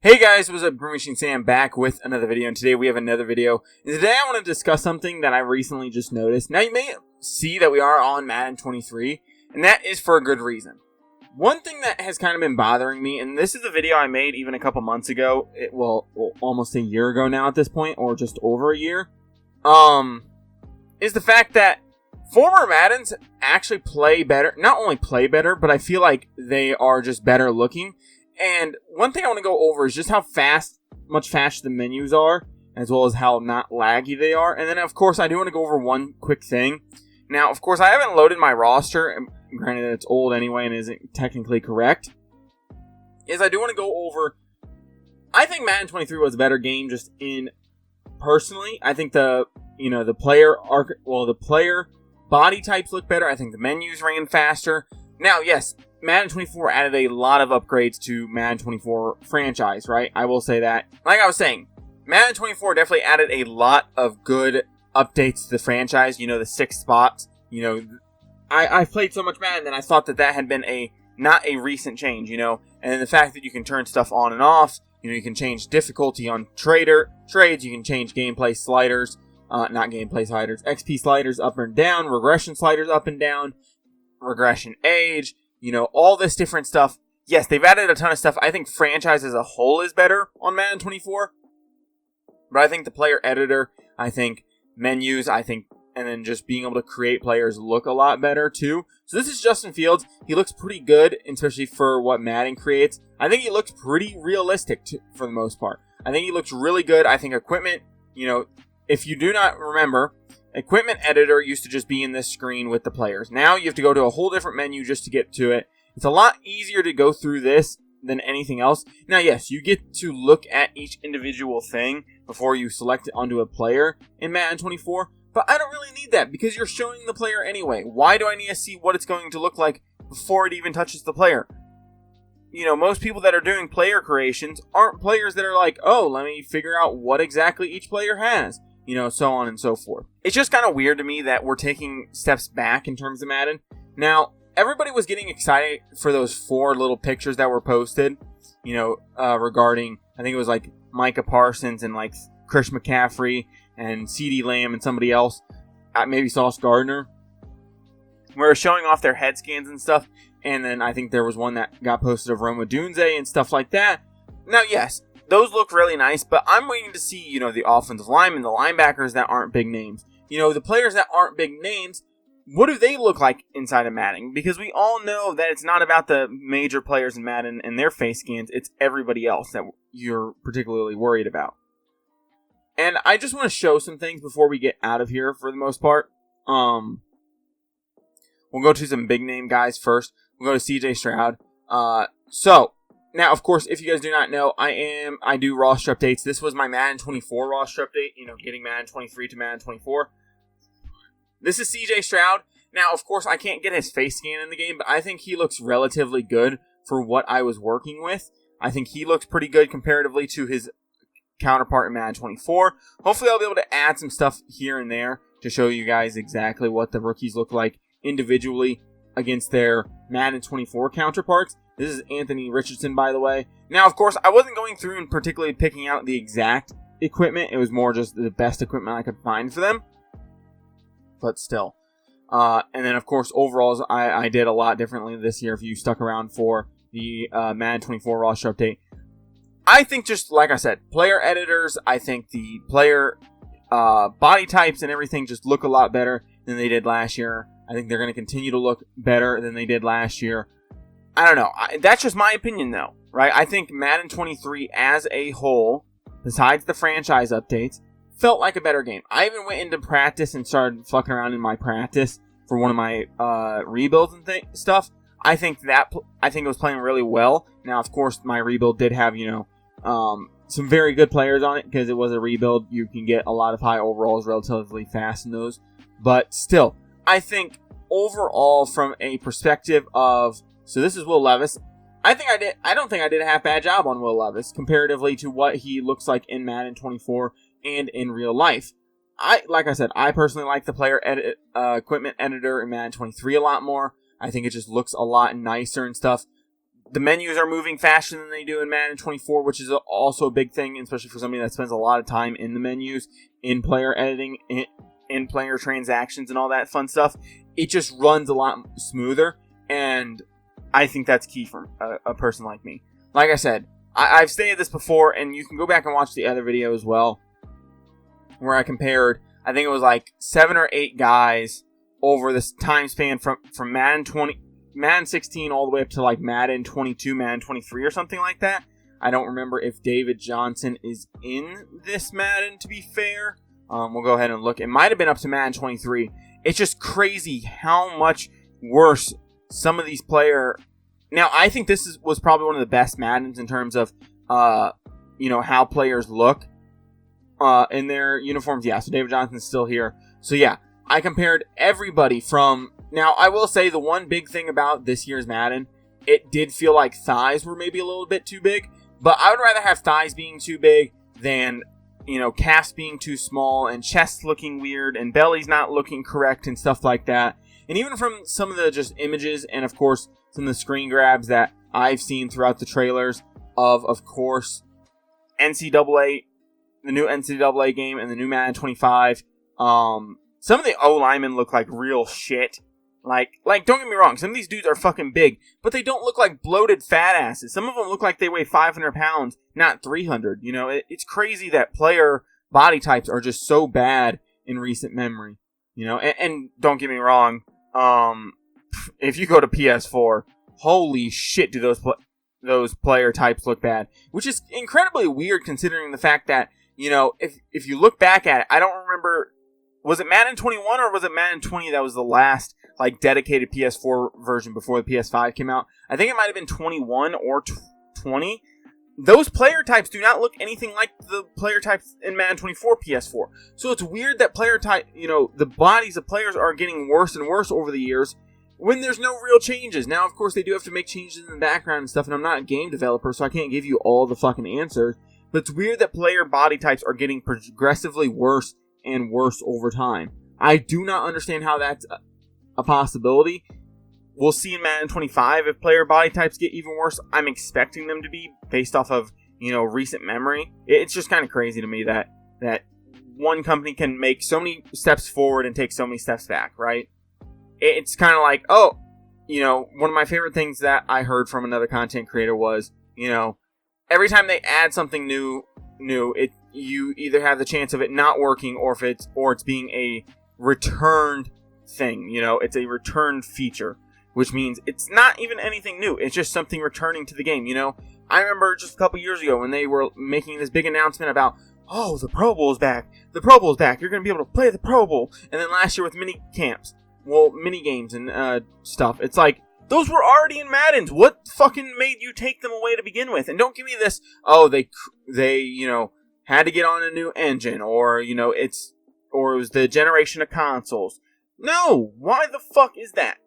Hey guys, what's up? GreenMachineSam back with another video, and today we have another video. And today I want to discuss something that I recently just noticed. Now you may see that we are on Madden 23, and that is for a good reason. One thing that has kind of been bothering me, and this is a video I made even a couple months ago, almost a year ago now at this point, or just over a year, is the fact that former Maddens actually play better. Not only play better, but I feel like they are just better looking. And one thing I want to go over is just how much faster the menus are, as well as how not laggy they are. And then, of course, I do want to go over one quick thing. Now, of course, I haven't loaded my roster, and granted it's old anyway and isn't technically correct. I do want to go over, I think Madden 23 was a better game just in, personally. I think the player body types look better. I think the menus ran faster. Now, yes, Madden 24 added a lot of upgrades to Madden 24 franchise, right? I will say that. Like I was saying, Madden 24 definitely added a lot of good updates to the franchise. You know, the 6 spots. You know, I've played so much Madden that I thought that had been not a recent change, you know. And the fact that you can turn stuff on and off. You know, you can change difficulty on trades. You can change gameplay sliders. Not gameplay sliders. XP sliders up and down. Regression sliders up and down. Regression age. You know, all this different stuff. Yes, they've added a ton of stuff. I think franchise as a whole is better on Madden 24. But I think the player editor, I think menus, and then just being able to create players look a lot better too. So this is Justin Fields. He looks pretty good, especially for what Madden creates. I think he looks pretty realistic for the most part. I think he looks really good. I think equipment, you know, if you do not remember, Equipment Editor used to just be in this screen with the players. Now you have to go to a whole different menu just to get to it. It's a lot easier to go through this than anything else. Now, yes, you get to look at each individual thing before you select it onto a player in Madden 24, but I don't really need that because you're showing the player anyway. Why do I need to see what it's going to look like before it even touches the player? You know, most people that are doing player creations aren't players that are like, oh, let me figure out what exactly each player has. You know, so on and so forth. It's just kind of weird to me that we're taking steps back in terms of Madden. Now, everybody was getting excited for those 4 little pictures that were posted, you know, regarding, I think it was like Micah Parsons and like Chris McCaffrey and CeeDee Lamb and somebody else, maybe Sauce Gardner, where they're showing off their head scans and stuff. And then I think there was one that got posted of Roma Dunze and stuff like that. Now, yes, those look really nice, but I'm waiting to see, you know, the offensive linemen, the linebackers that aren't big names. You know, the players that aren't big names, what do they look like inside of Madden? Because we all know that it's not about the major players in Madden and their face scans, it's everybody else that you're particularly worried about. And I just want to show some things before we get out of here for the most part. We'll go to some big name guys first. We'll go to CJ Stroud. Now, of course, if you guys do not know, I do roster updates. This was my Madden 24 roster update, you know, getting Madden 23 to Madden 24. This is CJ Stroud. Now, of course, I can't get his face scan in the game, but I think he looks relatively good for what I was working with. I think he looks pretty good comparatively to his counterpart in Madden 24. Hopefully, I'll be able to add some stuff here and there to show you guys exactly what the rookies look like individually against their Madden 24 counterparts. This is Anthony Richardson, by the way. Now, of course, I wasn't going through and particularly picking out the exact equipment. It was more just the best equipment I could find for them. But still. And then, of course, overalls, I did a lot differently this year if you stuck around for the Madden 24 roster update. I think just, like I said, player editors, I think the player body types and everything just look a lot better than they did last year. I think they're going to continue to look better than they did last year. I don't know. That's just my opinion, though, right? I think Madden 23 as a whole, besides the franchise updates, felt like a better game. I even went into practice and started fucking around in my practice for one of my rebuilds and stuff. I think it was playing really well. Now, of course, my rebuild did have, you know, some very good players on it because it was a rebuild. You can get a lot of high overalls relatively fast in those. But still, I think overall, from a perspective of, so this is Will Levis. I don't think I did a half bad job on Will Levis comparatively to what he looks like in Madden 24 and in real life. Like I said, I personally like the player equipment editor in Madden 23 a lot more. I think it just looks a lot nicer and stuff. the menus are moving faster than they do in Madden 24, which is also a big thing, especially for somebody that spends a lot of time in the menus, in player editing, in player transactions, and all that fun stuff. It just runs a lot smoother, and I think that's key for a person like me. Like I said, I've stated this before, and you can go back and watch the other video as well, where I compared, I think it was like 7 or 8 guys over this time span from Madden 16 all the way up to like Madden 22, Madden 23 or something like that. I don't remember if David Johnson is in this Madden, to be fair. We'll go ahead and look. It might have been up to Madden 23. It's just crazy how much worse some of these players... Now, I think this was probably one of the best Maddens in terms of, how players look in their uniforms. Yeah, so David Johnson's still here. So yeah, I compared everybody from... Now, I will say the one big thing about this year's Madden, it did feel like thighs were maybe a little bit too big, but I would rather have thighs being too big than, calves being too small and chests looking weird and bellies not looking correct and stuff like that. And even from some of the just images and, of course, some of the screen grabs that I've seen throughout the trailers of course, NCAA, the new NCAA game and the new Madden 25. Some of the O-linemen look like real shit. Like, don't get me wrong, some of these dudes are fucking big, but they don't look like bloated fat asses. Some of them look like they weigh 500 pounds, not 300. It's crazy that player body types are just so bad in recent memory. And don't get me wrong, if you go to PS4, holy shit, do those player types look bad. Which is incredibly weird considering the fact that, if you look back at it, I don't remember, was it Madden 21 or was it Madden 20 that was the last dedicated PS4 version before the PS5 came out? I think it might have been 21 or 20. Those player types do not look anything like the player types in Madden 24 PS4. So it's weird that player type, the bodies of players are getting worse and worse over the years when there's no real changes. Now, of course, they do have to make changes in the background and stuff, and I'm not a game developer, so I can't give you all the fucking answers. But it's weird that player body types are getting progressively worse and worse over time. I do not understand how that's a possibility. We'll see in Madden 25 if player body types get even worse. I'm expecting them to be based off of, recent memory. It's just kind of crazy to me that one company can make so many steps forward and take so many steps back, right? It's kind of like, one of my favorite things that I heard from another content creator was, every time they add something new, you either have the chance of it not working or it's being a returned thing. It's a returned feature, which means it's not even anything new. It's just something returning to the game. I remember just a couple years ago when they were making this big announcement about, oh, the Pro Bowl is back. The Pro Bowl is back. You're going to be able to play the Pro Bowl. And then last year with mini games and stuff. It's like, those were already in Maddens. What fucking made you take them away to begin with? And don't give me this, they had to get on a new engine, or it was the generation of consoles. No, why the fuck is that?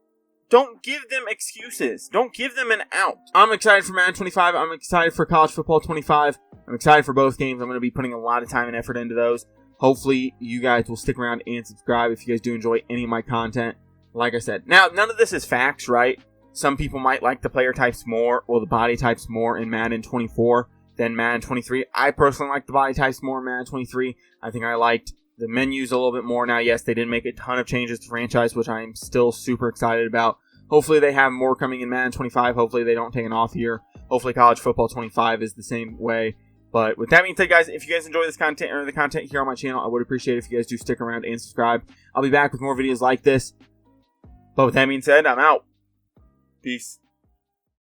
Don't give them excuses. Don't give them an out. I'm excited for Madden 25. I'm excited for College Football 25. I'm excited for both games. I'm going to be putting a lot of time and effort into those. Hopefully, you guys will stick around and subscribe if you guys do enjoy any of my content. Like I said, now, none of this is facts, right? Some people might like the player types more, or the body types more in Madden 24 than Madden 23. I personally like the body types more in Madden 23. I think I liked the menus a little bit more. Now, yes, they did make a ton of changes to the franchise, which I am still super excited about. Hopefully, they have more coming in Madden 25. Hopefully, they don't take an off year. Hopefully, College Football 25 is the same way. But with that being said, guys, if you guys enjoy this content or the content here on my channel, I would appreciate it if you guys do stick around and subscribe. I'll be back with more videos like this. But with that being said, I'm out. Peace.